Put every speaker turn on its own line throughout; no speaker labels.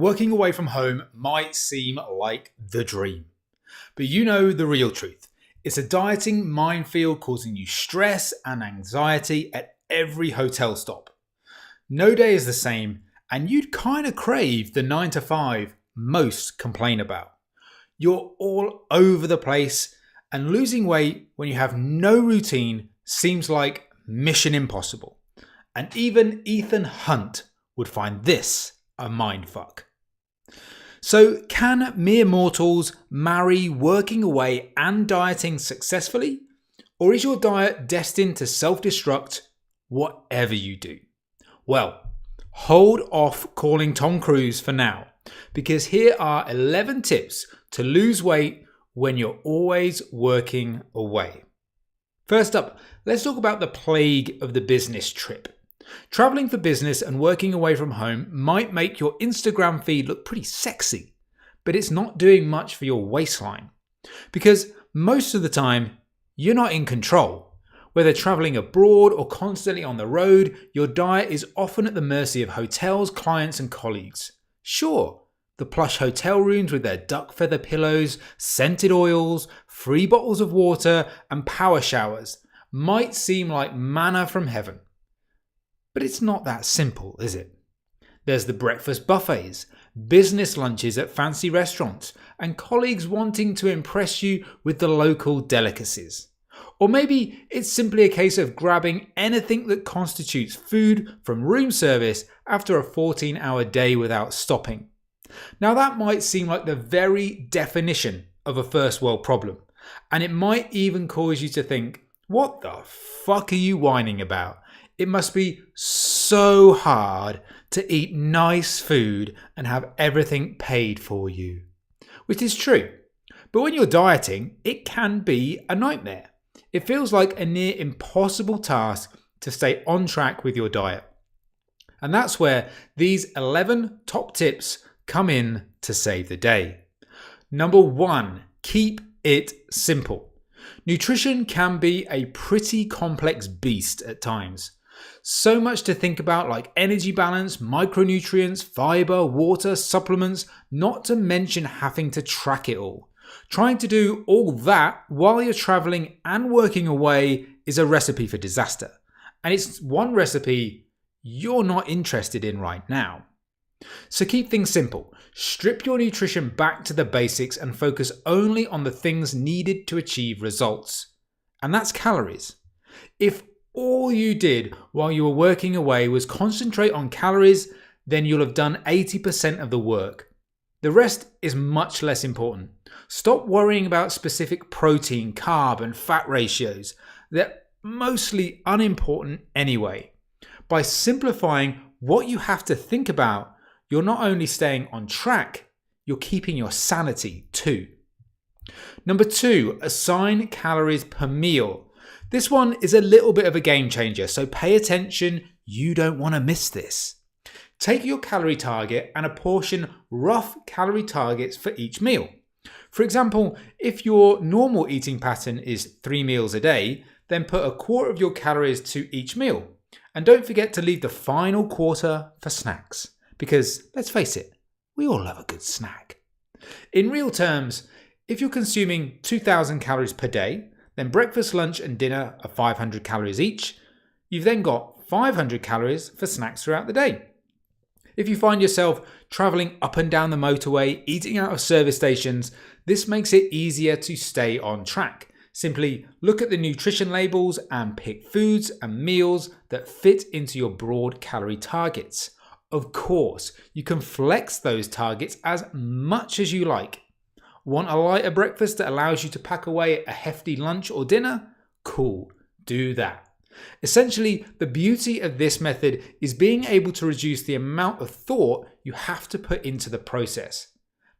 working away from home might seem like the dream. But you know the real truth. It's a dieting minefield causing you stress and anxiety at every hotel stop. No day is the same, and you'd kind of crave the 9 to 5 most complain about. You're all over the place, and losing weight when you have no routine seems like mission impossible. And even Ethan Hunt would find this a mindfuck. So can mere mortals marry working away and dieting successfully? Or is your diet destined to self-destruct whatever you do? Well, hold off calling Tom Cruise for now, because here are 11 tips to lose weight when you're always working away. First up, let's talk about the plague of the business trip. Traveling for business and working away from home might make your Instagram feed look pretty sexy, but it's not doing much for your waistline. Because most of the time, you're not in control. Whether traveling abroad or constantly on the road, your diet is often at the mercy of hotels, clients, and colleagues. Sure, the plush hotel rooms with their duck feather pillows, scented oils, free bottles of water, and power showers might seem like manna from heaven. But it's not that simple, is it? There's the breakfast buffets, business lunches at fancy restaurants, and colleagues wanting to impress you with the local delicacies. Or maybe it's simply a case of grabbing anything that constitutes food from room service after a 14-hour day without stopping. Now that might seem like the very definition of a first world problem, and it might even cause you to think, what the fuck are you whining about? It must be so hard to eat nice food and have everything paid for you. Which is true. But when you're dieting, it can be a nightmare. It feels like a near impossible task to stay on track with your diet. And that's where these 11 top tips come in to save the day. Number 1, keep it simple. Nutrition can be a pretty complex beast at times. So much to think about, like energy balance, micronutrients, fiber, water, supplements, not to mention having to track it all. Trying to do all that while you're traveling and working away is a recipe for disaster. And it's one recipe you're not interested in right now. So keep things simple. Strip your nutrition back to the basics and focus only on the things needed to achieve results. And that's calories. If all you did while you were working away was concentrate on calories, then you'll have done 80% of the work. The rest is much less important. Stop worrying about specific protein, carb, and fat ratios. They're mostly unimportant anyway. By simplifying what you have to think about, you're not only staying on track, you're keeping your sanity too. Number 2, assign calories per meal. This one is a little bit of a game changer, so pay attention, you don't want to miss this. Take your calorie target and apportion rough calorie targets for each meal. For example, if your normal eating pattern is 3 meals a day, then put a quarter of your calories to each meal. And don't forget to leave the final quarter for snacks. Because, let's face it, we all love a good snack. In real terms, if you're consuming 2,000 calories per day, then breakfast, lunch and dinner are 500 calories each. You've then got 500 calories for snacks throughout the day. If you find yourself traveling up and down the motorway, eating out of service stations, this makes it easier to stay on track. Simply look at the nutrition labels and pick foods and meals that fit into your broad calorie targets. Of course, you can flex those targets as much as you like. Want a lighter breakfast that allows you to pack away a hefty lunch or dinner? Cool, do that. Essentially, the beauty of this method is being able to reduce the amount of thought you have to put into the process.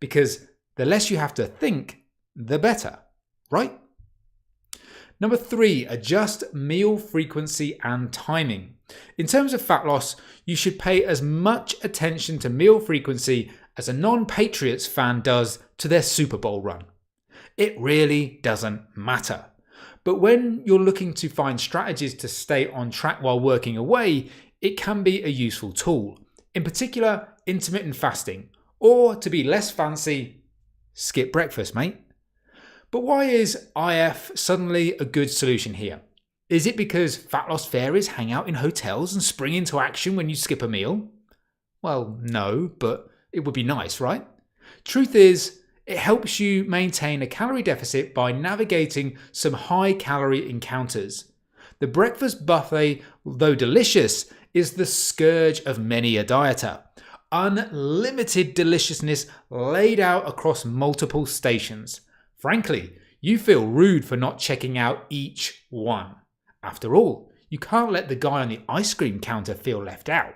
Because the less you have to think, the better, right? Number 3, adjust meal frequency and timing. In terms of fat loss, you should pay as much attention to meal frequency as a non-Patriots fan does to their Super Bowl run. It really doesn't matter. But when you're looking to find strategies to stay on track while working away, it can be a useful tool. In particular, intermittent fasting, Or to be less fancy, skip breakfast, mate. But why is IF suddenly a good solution here? Is it because fat loss fairies hang out in hotels and spring into action when you skip a meal? Well, no, but it would be nice, right? Truth is, it helps you maintain a calorie deficit by navigating some high-calorie encounters. The breakfast buffet, though delicious, is the scourge of many a dieter. Unlimited deliciousness laid out across multiple stations. Frankly, you feel rude for not checking out each one. After all, you can't let the guy on the ice cream counter feel left out.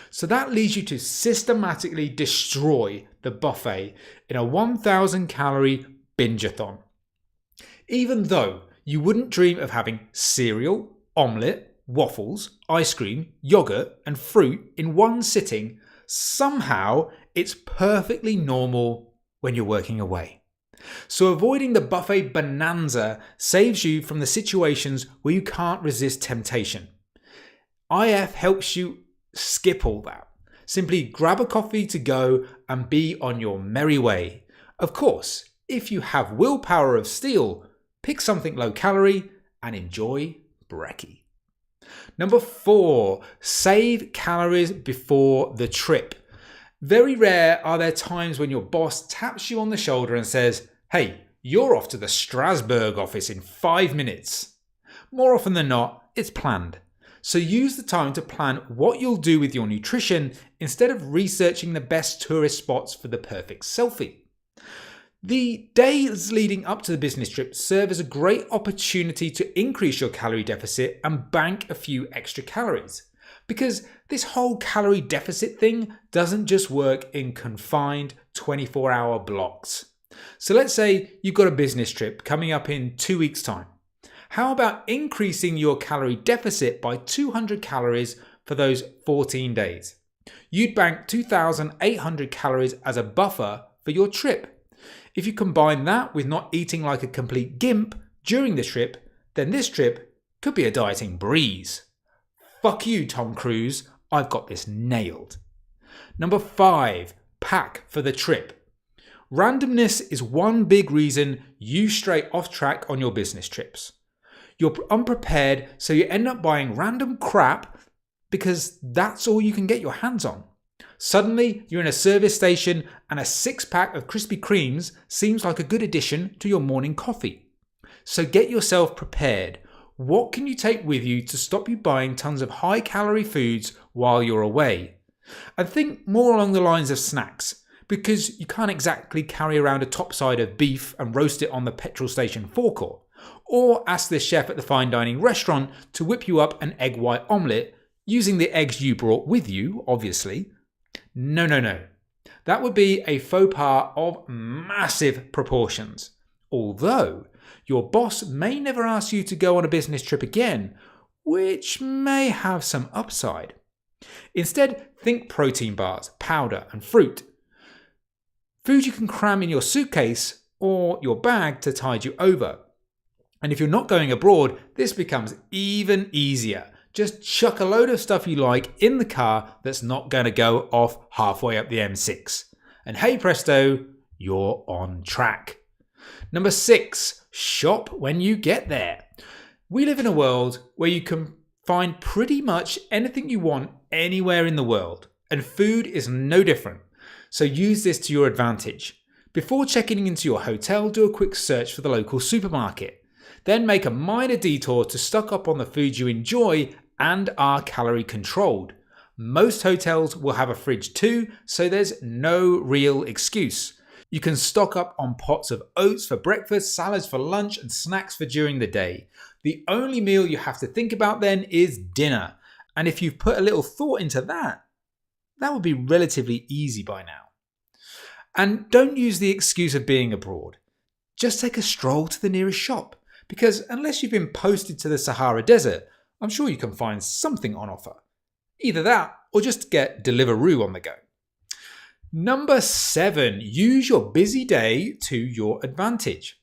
So that leads you to systematically destroy the buffet in a 1,000 calorie binge-a-thon. Even though you wouldn't dream of having cereal, omelette, waffles, ice cream, yogurt and fruit in one sitting, somehow it's perfectly normal when you're working away. So avoiding the buffet bonanza saves you from the situations where you can't resist temptation. IF helps you skip all that. Simply grab a coffee to go and be on your merry way. Of course, if you have willpower of steel, pick something low calorie and enjoy brekkie. Number 4, save calories before the trip. Very rare are there times when your boss taps you on the shoulder and says, "Hey, you're off to the Strasbourg office in 5 minutes." More often than not, it's planned. So use the time to plan what you'll do with your nutrition instead of researching the best tourist spots for the perfect selfie. The days leading up to the business trip serve as a great opportunity to increase your calorie deficit and bank a few extra calories. Because this whole calorie deficit thing doesn't just work in confined 24-hour blocks. So let's say you've got a business trip coming up in 2 weeks' time. How about increasing your calorie deficit by 200 calories for those 14 days? You'd bank 2,800 calories as a buffer for your trip. If you combine that with not eating like a complete gimp during the trip, then this trip could be a dieting breeze. Fuck you, Tom Cruise. I've got this nailed. Number 5, pack for the trip. Randomness is one big reason you stray off track on your business trips. You're unprepared, so you end up buying random crap because that's all you can get your hands on. Suddenly, you're in a service station and a 6-pack of Krispy Kremes seems like a good addition to your morning coffee. So get yourself prepared. What can you take with you to stop you buying tons of high-calorie foods while you're away? And think more along the lines of snacks, because you can't exactly carry around a topside of beef and roast it on the petrol station forecourt, or ask the chef at the fine dining restaurant to whip you up an egg white omelette using the eggs you brought with you, obviously. No. That would be a faux pas of massive proportions. Although, your boss may never ask you to go on a business trip again, which may have some upside. Instead, think protein bars, powder, and fruit. Food you can cram in your suitcase or your bag to tide you over. And if you're not going abroad, this becomes even easier. Just chuck a load of stuff you like in the car that's not going to go off halfway up the M6. And hey presto, you're on track. Number 6, shop when you get there. We live in a world where you can find pretty much anything you want anywhere in the world. And food is no different. So use this to your advantage. Before checking into your hotel, do a quick search for the local supermarket. Then make a minor detour to stock up on the food you enjoy and are calorie controlled. Most hotels will have a fridge too, so there's no real excuse. You can stock up on pots of oats for breakfast, salads for lunch, and snacks for during the day. The only meal you have to think about then is dinner. And if you've put a little thought into that, that would be relatively easy by now. And don't use the excuse of being abroad. Just take a stroll to the nearest shop. Because unless you've been posted to the Sahara Desert, I'm sure you can find something on offer. Either that or just get Deliveroo on the go. Number 7, use your busy day to your advantage.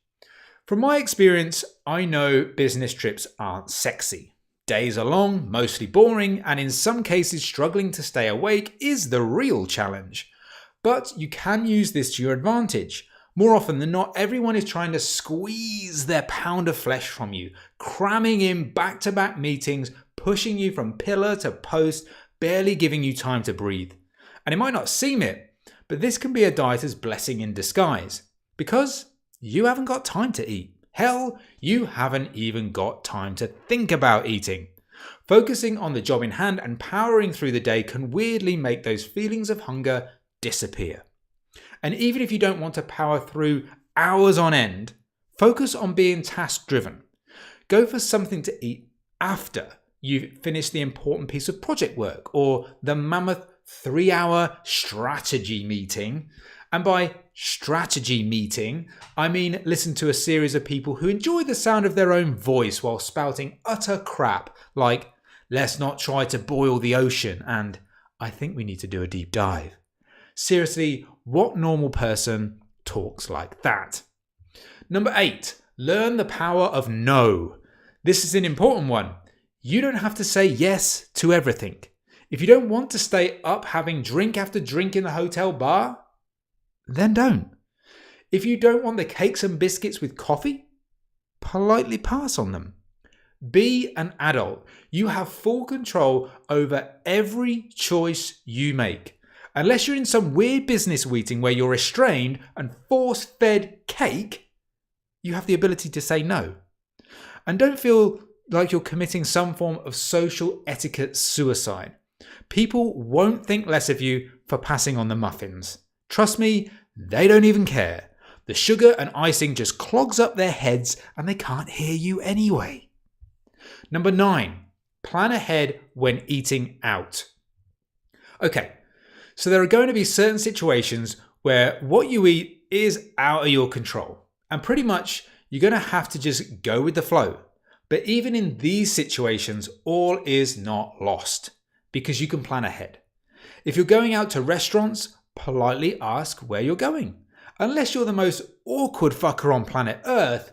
From my experience, I know business trips aren't sexy. Days are long, mostly boring, and in some cases struggling to stay awake is the real challenge. But you can use this to your advantage. More often than not, everyone is trying to squeeze their pound of flesh from you, cramming in back-to-back meetings, pushing you from pillar to post, barely giving you time to breathe. And it might not seem it, but this can be a dieter's blessing in disguise, because you haven't got time to eat. Hell, you haven't even got time to think about eating. Focusing on the job in hand and powering through the day can weirdly make those feelings of hunger disappear. And even if you don't want to power through hours on end, focus on being task driven. Go for something to eat after you've finished the important piece of project work or the mammoth 3-hour strategy meeting. And by strategy meeting, I mean listen to a series of people who enjoy the sound of their own voice while spouting utter crap like, let's not try to boil the ocean and I think we need to do a deep dive. Seriously, what normal person talks like that? Number 8, learn the power of no. This is an important one. You don't have to say yes to everything. If you don't want to stay up having drink after drink in the hotel bar, then don't. If you don't want the cakes and biscuits with coffee, politely pass on them. Be an adult. You have full control over every choice you make. Unless you're in some weird business meeting where you're restrained and force-fed cake, you have the ability to say no. And don't feel like you're committing some form of social etiquette suicide. People won't think less of you for passing on the muffins. Trust me, they don't even care. The sugar and icing just clogs up their heads and they can't hear you anyway. Number 9, plan ahead when eating out. Okay, so there are going to be certain situations where what you eat is out of your control. And pretty much you're going to have to just go with the flow. But even in these situations, all is not lost because you can plan ahead. If you're going out to restaurants, politely ask where you're going. Unless you're the most awkward fucker on planet Earth,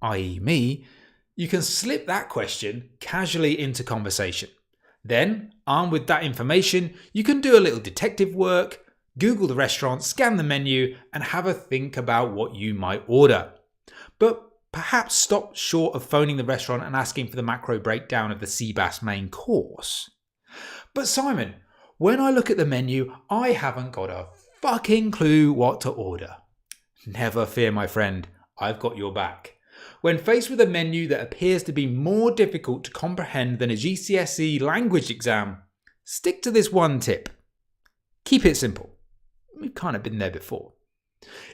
i.e. me, you can slip that question casually into conversation. Then, armed with that information, you can do a little detective work, Google the restaurant, scan the menu, and have a think about what you might order. But perhaps stop short of phoning the restaurant and asking for the macro breakdown of the sea bass main course. But Simon, when I look at the menu, I haven't got a fucking clue what to order. Never fear, my friend, I've got your back. When faced with a menu that appears to be more difficult to comprehend than a GCSE language exam, stick to this one tip. Keep it simple. We've kind of been there before.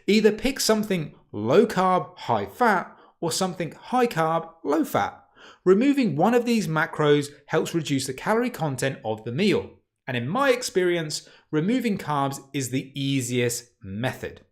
Either pick something low carb, high fat, or something high carb, low fat. Removing one of these macros helps reduce the calorie content of the meal. And in my experience, removing carbs is the easiest method.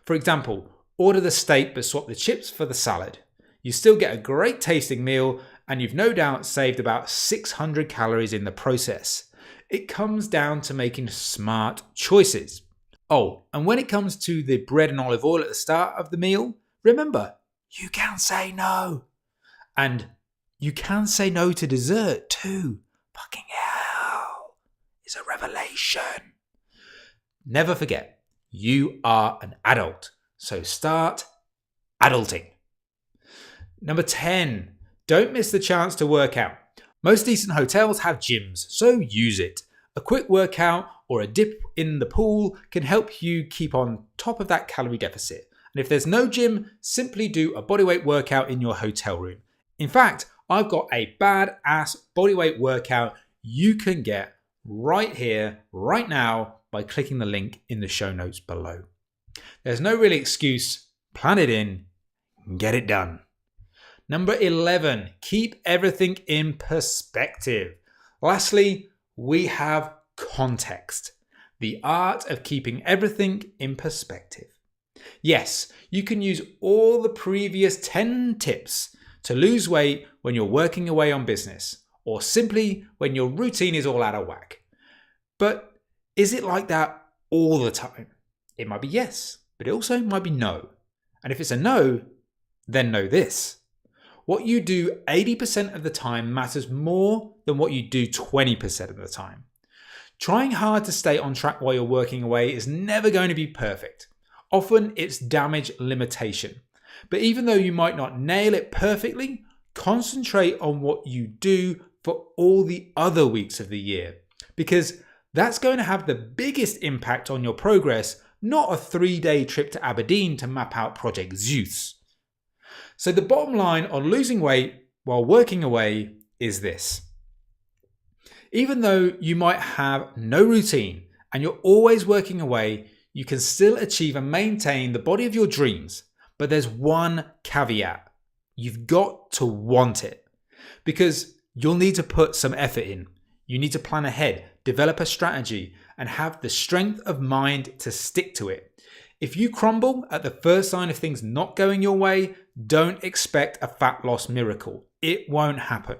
For example, order the steak but swap the chips for the salad. You still get a great tasting meal and you've no doubt saved about 600 calories in the process. It comes down to making smart choices. Oh, and when it comes to the bread and olive oil at the start of the meal, remember, you can say no. And you can say no to dessert too. Fucking hell, it's a revelation. Never forget, you are an adult, so start adulting. Number 10, don't miss the chance to work out. Most decent hotels have gyms, so use it. A quick workout or a dip in the pool can help you keep on top of that calorie deficit. And if there's no gym, simply do a bodyweight workout in your hotel room. In fact, I've got a badass bodyweight workout you can get right here, right now, by clicking the link in the show notes below. There's no real excuse. Plan it in, get it done. Number 11, keep everything in perspective. Lastly, we have context, the art of keeping everything in perspective. Yes, you can use all the previous 10 tips to lose weight when you're working away on business, or simply when your routine is all out of whack. But is it like that all the time? It might be yes, but it also might be no. And if it's a no, then know this. What you do 80% of the time matters more than what you do 20% of the time. Trying hard to stay on track while you're working away is never going to be perfect. Often it's damage limitation. But even though you might not nail it perfectly, concentrate on what you do for all the other weeks of the year, because that's going to have the biggest impact on your progress, not a 3-day trip to Aberdeen to map out Project Zeus. So the bottom line on losing weight while working away is this. Even though you might have no routine and you're always working away, you can still achieve and maintain the body of your dreams. But there's one caveat. You've got to want it, because you'll need to put some effort in. You need to plan ahead, develop a strategy, and have the strength of mind to stick to it. If you crumble at the first sign of things not going your way, don't expect a fat loss miracle. It won't happen.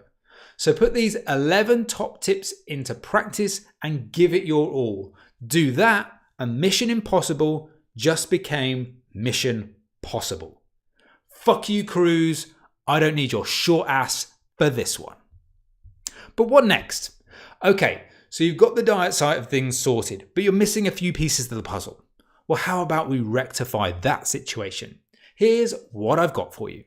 So put these 11 top tips into practice and give it your all. Do that, and Mission Impossible just became Mission Possible. Fuck you, Cruise. I don't need your short ass for this one. But what next? Okay, so you've got the diet side of things sorted, but you're missing a few pieces of the puzzle. Well, how about we rectify that situation? Here's what I've got for you.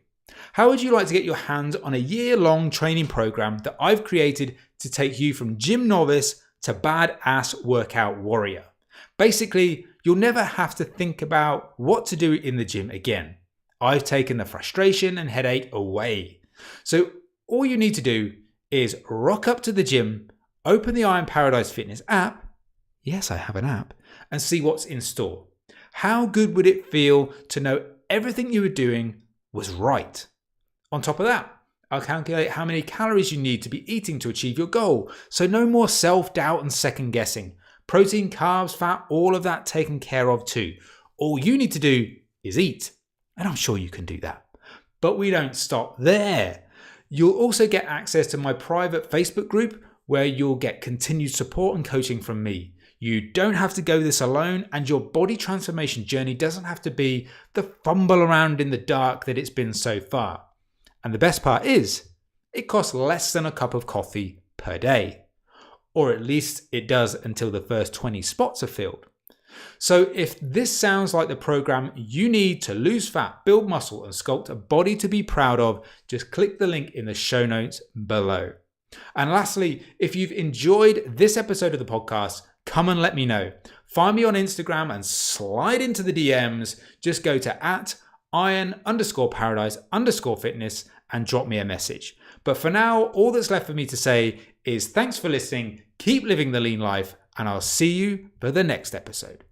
How would you like to get your hands on a year-long training program that I've created to take you from gym novice to badass workout warrior? Basically, you'll never have to think about what to do in the gym again. I've taken the frustration and headache away. So all you need to do is rock up to the gym, open the Iron Paradise Fitness app, yes, I have an app, and see what's in store. How good would it feel to know everything you were doing was right? On top of that, I'll calculate how many calories you need to be eating to achieve your goal. So no more self-doubt and second guessing. Protein, carbs, fat, all of that taken care of too. All you need to do is eat. And I'm sure you can do that. But we don't stop there. You'll also get access to my private Facebook group where you'll get continued support and coaching from me. You don't have to go this alone, and your body transformation journey doesn't have to be the fumble around in the dark that it's been so far. And the best part is, it costs less than a cup of coffee per day. Or at least it does until the first 20 spots are filled. So if this sounds like the program you need to lose fat, build muscle, and sculpt a body to be proud of, just click the link in the show notes below. And lastly, if you've enjoyed this episode of the podcast, come and let me know. Find me on Instagram and slide into the DMs. Just go to @iron_paradise_fitness and drop me a message. But for now, all that's left for me to say is thanks for listening, keep living the lean life, and I'll see you for the next episode.